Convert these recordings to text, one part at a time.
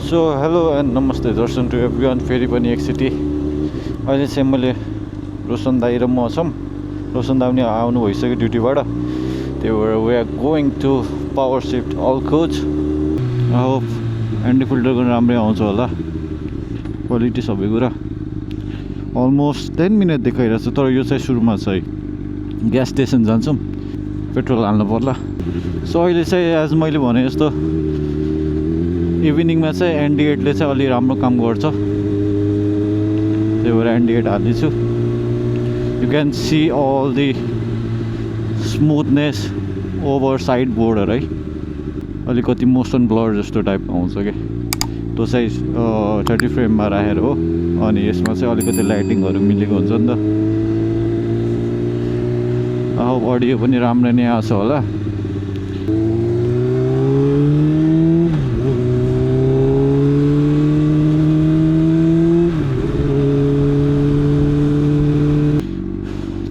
So hello and नमस्ते दर्शन to everyone. फेरि पनि एकचोटि अहिले चाहिँ मैले रोशन दाई र म छौँ। रोशन दाई पनि आउनु भइसक्यो ड्युटीबाट, त्यही भएर we are going to power shift Al Quoz. I hope anti filter गर्न राम्रै आउँछ होला, क्वालिटी सबै कुरा। अलमोस्ट 10 मिनट देखाइरहेको छ, तर यो चाहिँ सुरुमा चाहिँ ग्यास स्टेसन जान्छौँ, पेट्रोल हाल्नु पर्ला। सो अहिले चाहिँ एज मैले भने जस्तो इभिनिङमा चाहिँ ND8ले चाहिँ अलि राम्रो काम गर्छ, त्यही भएर ND8 हालिदिन्छु। You can see all the smoothness over side border है, अलिकति मोसन ब्लर जस्तो टाइपको आउँछ क्या, त्यो चाहिँ 30 फ्रेममा राखेर हो। अनि यसमा चाहिँ अलिकति लाइटिङहरू मिलेको हुन्छ नि त। अब अडियो पनि राम्रो नै आउँछ होला।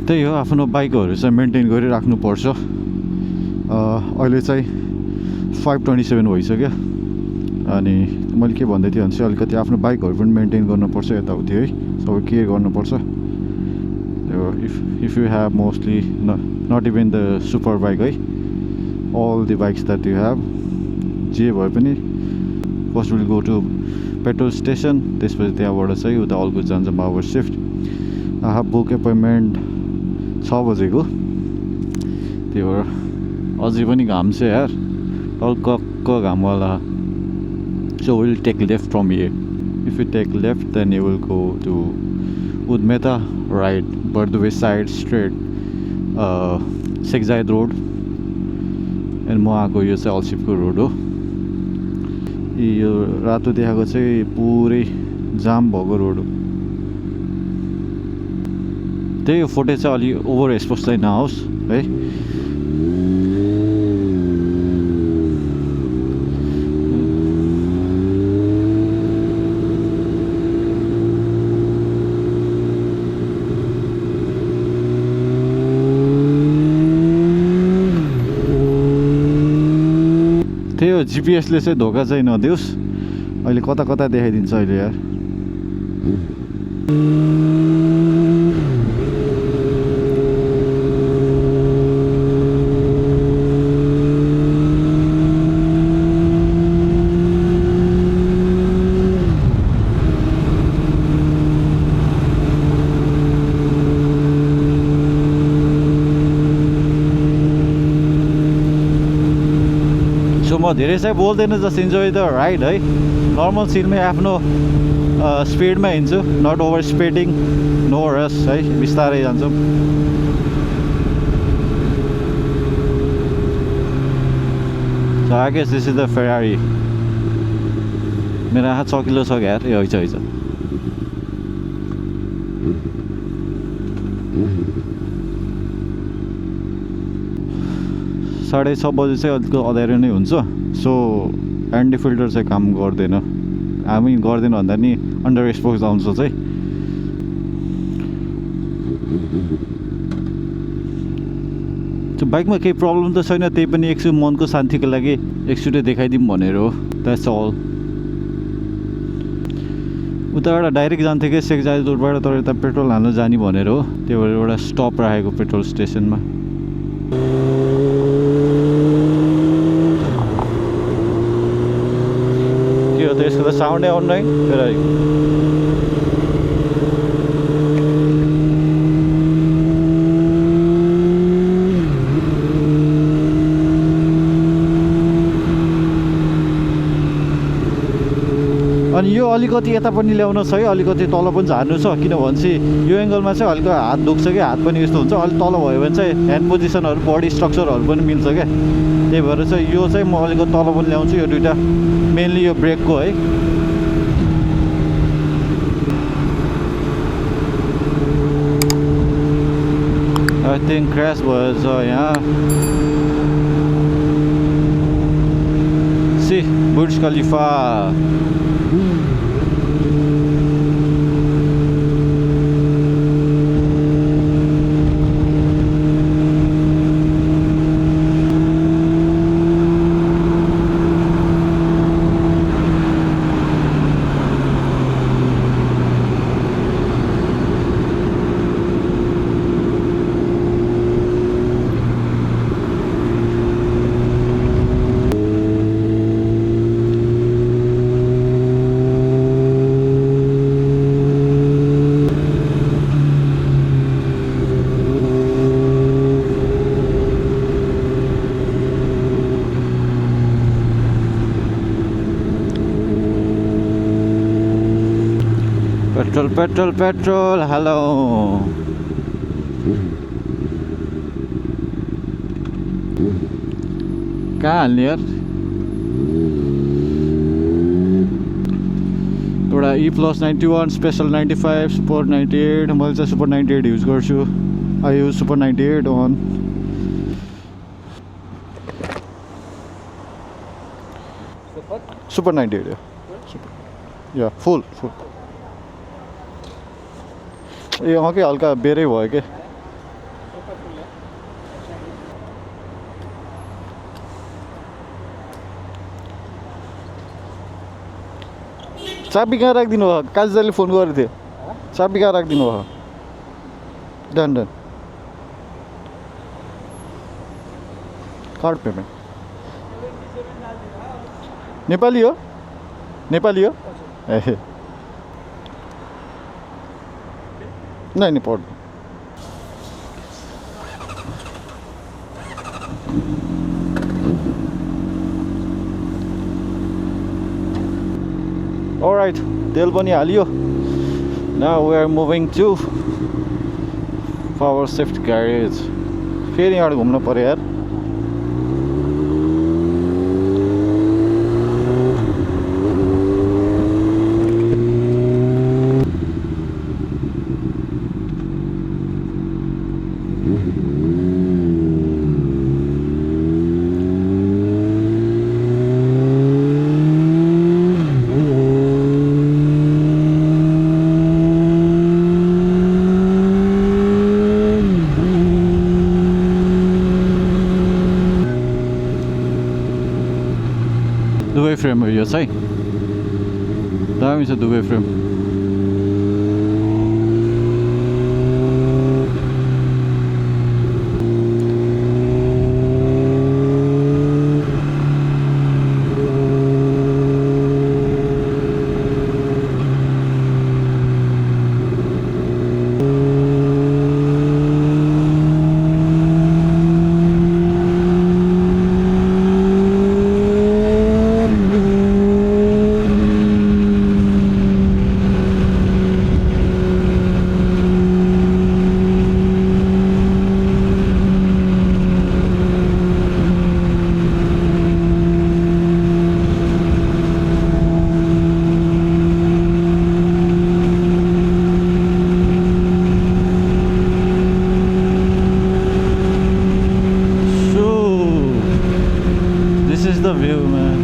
त्यही हो, आफ्नो बाइकहरू चाहिँ मेन्टेन गरिराख्नुपर्छ। अहिले चाहिँ 5:27 भइसक्यो। अनि मैले के भन्दै थिएँ भने चाहिँ अलिकति आफ्नो बाइकहरू पनि मेन्टेन गर्नुपर्छ, यताउति है, सबै केयर गर्नुपर्छ। If you have mostly not even the super bike है, all the bikes that you have, जे भए पनि first will go to petrol station, त्यसपछि त्यहाँबाट चाहिँ उता अल्कोज जान्छ power shift. I have book appointment 6 बजेको, त्यही भएर अझै पनि घाम छ यार, हल्का घामवाला। So we'll take left from here. If you take left, then you will go to Udmeta, right, Barduvai side straight, Sheikh Zayed road, and म आएको यो चाहिँ अल्सिफको रोड हो। यो रातो देखाएको चाहिँ पुरै जाम भएको रोड हो। त्यही फुटेज चाहिँ अलि ओभर एक्सपोज चाहिँ नहोस् है। त्यही हो, जिपिएसले चाहिँ धोका चाहिँ नदियोस्। अहिले कता कता देखाइदिन्छ अहिले यार। म धेरै चाहिँ बोल्दैन, जस्ट इन्जोय द राइड है। नर्मल सिनमै आफ्नो स्पिडमा हिँड्छु, नट ओभर स्पिडिङ, नो रस है, बिस्तारै जान्छौँ। So I guess this is the Ferrari. मेरो आँखा चकिलो छ यार, ए हैछ 6:30 बजे चाहिँ अलिक अँध्यारो नै हुन्छ। सो एन्टी फिल्टर चाहिँ काम गर्दैन, हामी गर्दैन भन्दा नि अन्डर एक्सपोज आउँछ चाहिँ। त्यो बाइकमा केही प्रब्लम त छैन, त्यही पनि एकछिन मनको शान्तिको लागि एकचोटि देखाइदिउँ भनेर हो, द्याट्स अल। उताबाट डाइरेक्ट जान्थ्यो कि शेख जायद रोडबाट, तर यता पेट्रोल हाल्न जाने भनेर हो, त्यही भएर एउटा स्टप राखेको पेट्रोल स्टेसनमा। यसको त साउन्डै आउनु है फेरि। अनि यो अलिकति यता पनि ल्याउनु छ है, अलिकति तल पनि झार्नु छ, किनभने चाहिँ यो एङ्गलमा चाहिँ अलिक हात दुख्छ कि, हात पनि यस्तो हुन्छ। अलिक तल भयो भने चाहिँ ह्यान्ड पोजिसनहरू, बडी स्ट्रक्चरहरू पनि मिल्छ क्या, त्यही भएर चाहिँ यो चाहिँ म अलिकति तल पनि ल्याउँछु। यो दुइटा मेनली यो ब्रेकको है। आई थिङ्क क्र्यास भएछ यहाँ। सी बुर्ज खलिफा। Petrol, petrol, petrol. Hello. कहाँ हाल्ने यार एउटा E+91 स्पेसल 95 सुपर 98 मैले चाहिँ सुपर 98 युज गर्छु I use super 98 on super 98 या फुल ए के हल्का बेरै भयो के चाबी कहाँ राखिदिनु भयो काजीदाले फोन गरेको थियो चाबी कहाँ राखिदिनु भयो done done card payment Nepali हो ए नहीं पढ्नु Alright, तेल पनि हालियो. Now we are moving to Power Shift Garage. फेरि यहाँ घुम्नु पर्यो यार. दुवै फ्रेम हो यो चाहिँ दामी छ दुवै फ्रेम the view, man.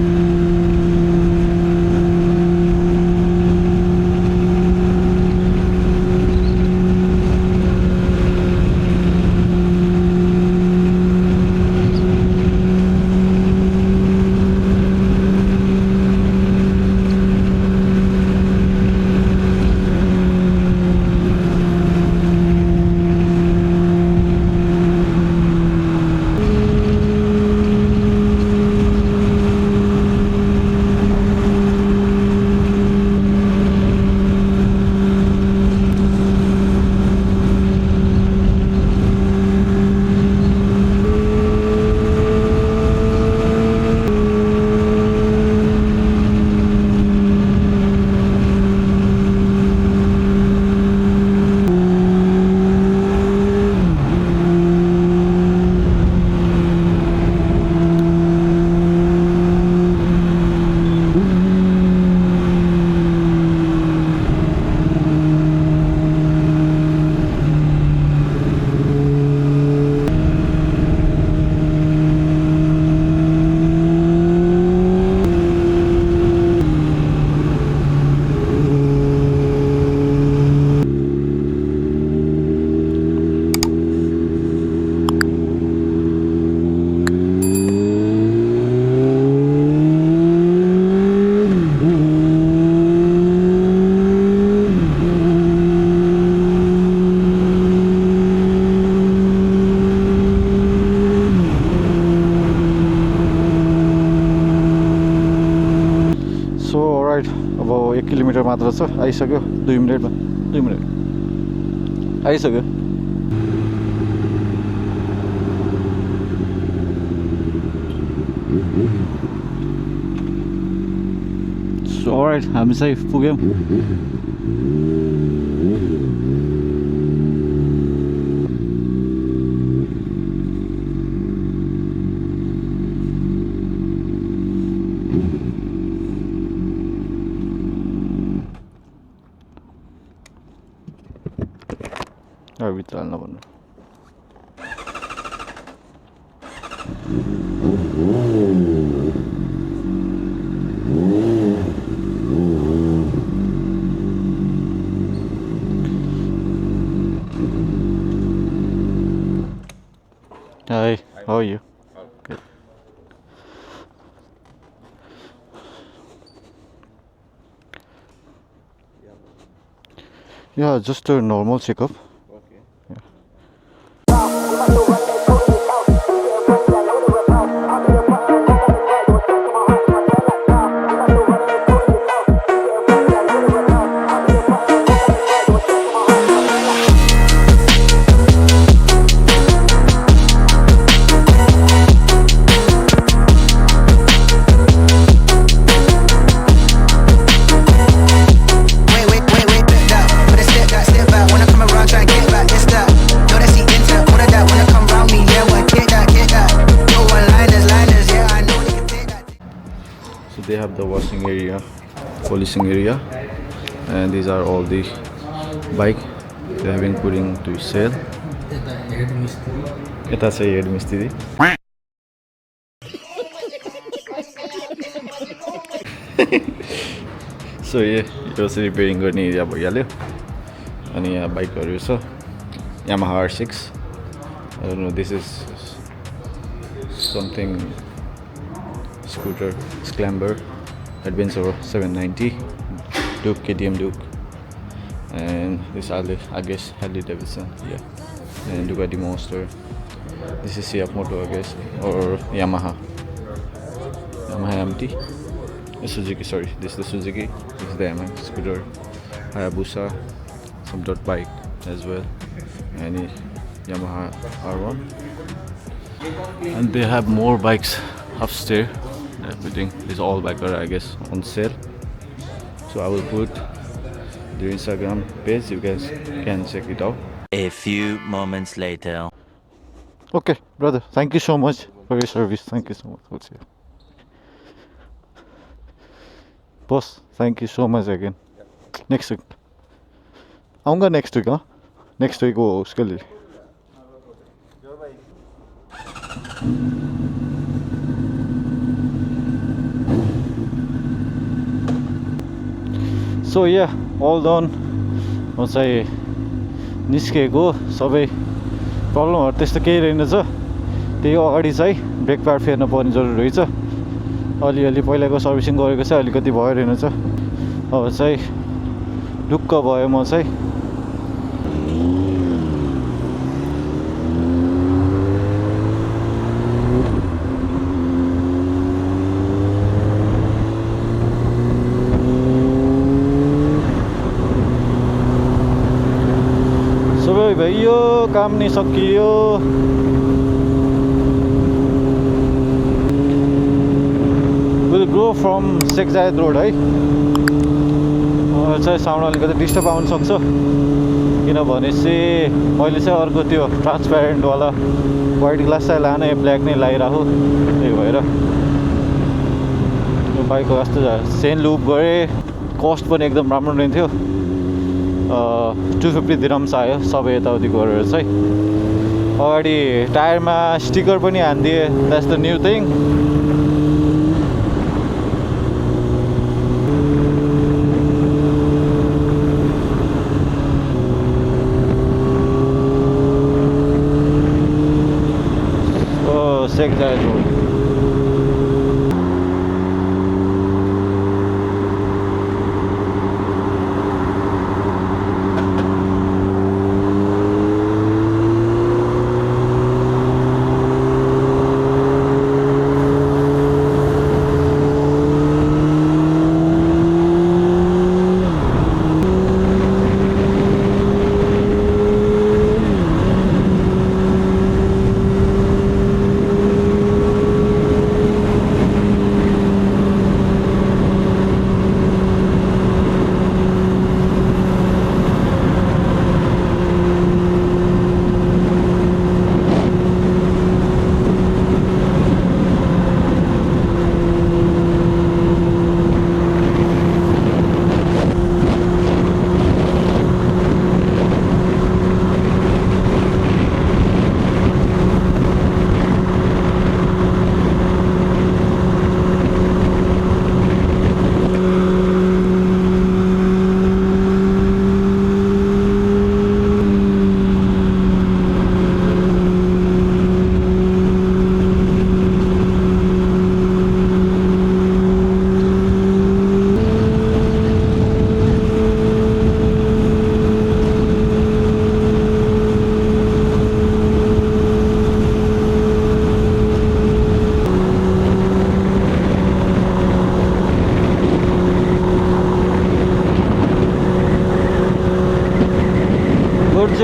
अब 1 किलोमिटर मात्र छ आइसक्यो 2 मिनेटमा 2 मिनेट आइसक्यो सो अलराइट हामी चाहिँ पुग्यौं भित्र हाल्न भन्नु Hi, how are you? Good. Yeah, just a normal checkup. Okay. Yeah. So they have the washing area, polishing area, and these are all the bike they have been putting to sale. यता चाहिँ head मिस्त्री so यो चाहिँ repairing गर्ने area भइहाल्यो अनि यहाँ बाइकहरू छ Yamaha R6 I don't know this is something scooter Scrambler Adventure 790 Duke KTM Duke and this I guess Harley Davidson yeah and Ducati Monster this is CF Moto I guess or Yamaha MT Suzuki sorry this is the Suzuki this is the MX scooter Hayabusa some dirt bike as well and Yamaha R1 and they have more bikes upstairs everything is all bike are I guess on sale so I will put their Instagram page you guys can check it out a few moments later okay brother thank you so much for your service thank you so much we'll see you. Boss thank you so much again next week आऊँगा next week huh next week वो उसके लिए So yeah, all done. म चाहिँ निस्केको सबै प्रब्लमहरु त्यस्तो केही रहेनछ त्यही अगाडि चाहिँ ब्रेक प्याड फेर्न पर्ने जरुरी रहेछ अलिअलि पहिलाको सर्भिसिङ गरेको चाहिँ अलिकति भयो रहेनछ अब चाहिँ ढुक्क भयो म चाहिँ भइयो काम नि सकियो will go from Sheikh Zayed road है चाहिँ साउन्ड अलिकति डिस्टर्ब आउन सक्छ किनभने चाहिँ मैले चाहिँ अर्को त्यो ट्रान्सप्यारेन्ट वाला व्हाइट ग्लास चाहिँ लाने ब्ल्याक नै लाइराखु त्यही भएर यो बाइकको कस्तो चेन लुप गरे कस्ट पनि एकदम राम्रो नै थियो 250 dirhams आयो सबै यताउति गरेर चाहिँ अगाडि टायरमा स्टिकर पनि हान्दिए that's the new thing Sheikh Zayed road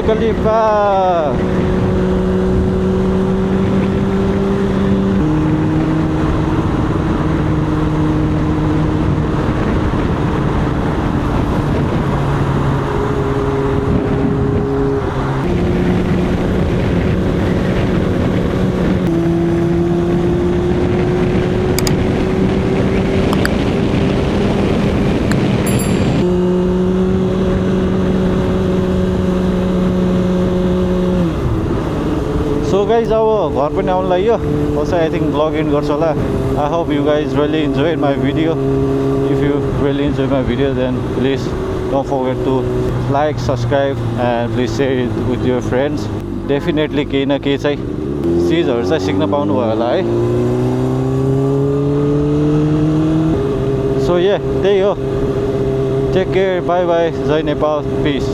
Khalifa. So guys, अब घर पनि आउन लाग्यो also I think vlog end गर्छु होला. I hope you guys really enjoyed my video. If you really enjoyed my video, then please don't forget to like, subscribe and please share it with your friends. Definitely केही न केही चाहिँ चिजहरू चाहिँ सिक्न पाउनु भयो होला है. So yeah, त्यही हो. Take care, bye bye, जय नेपाल, peace.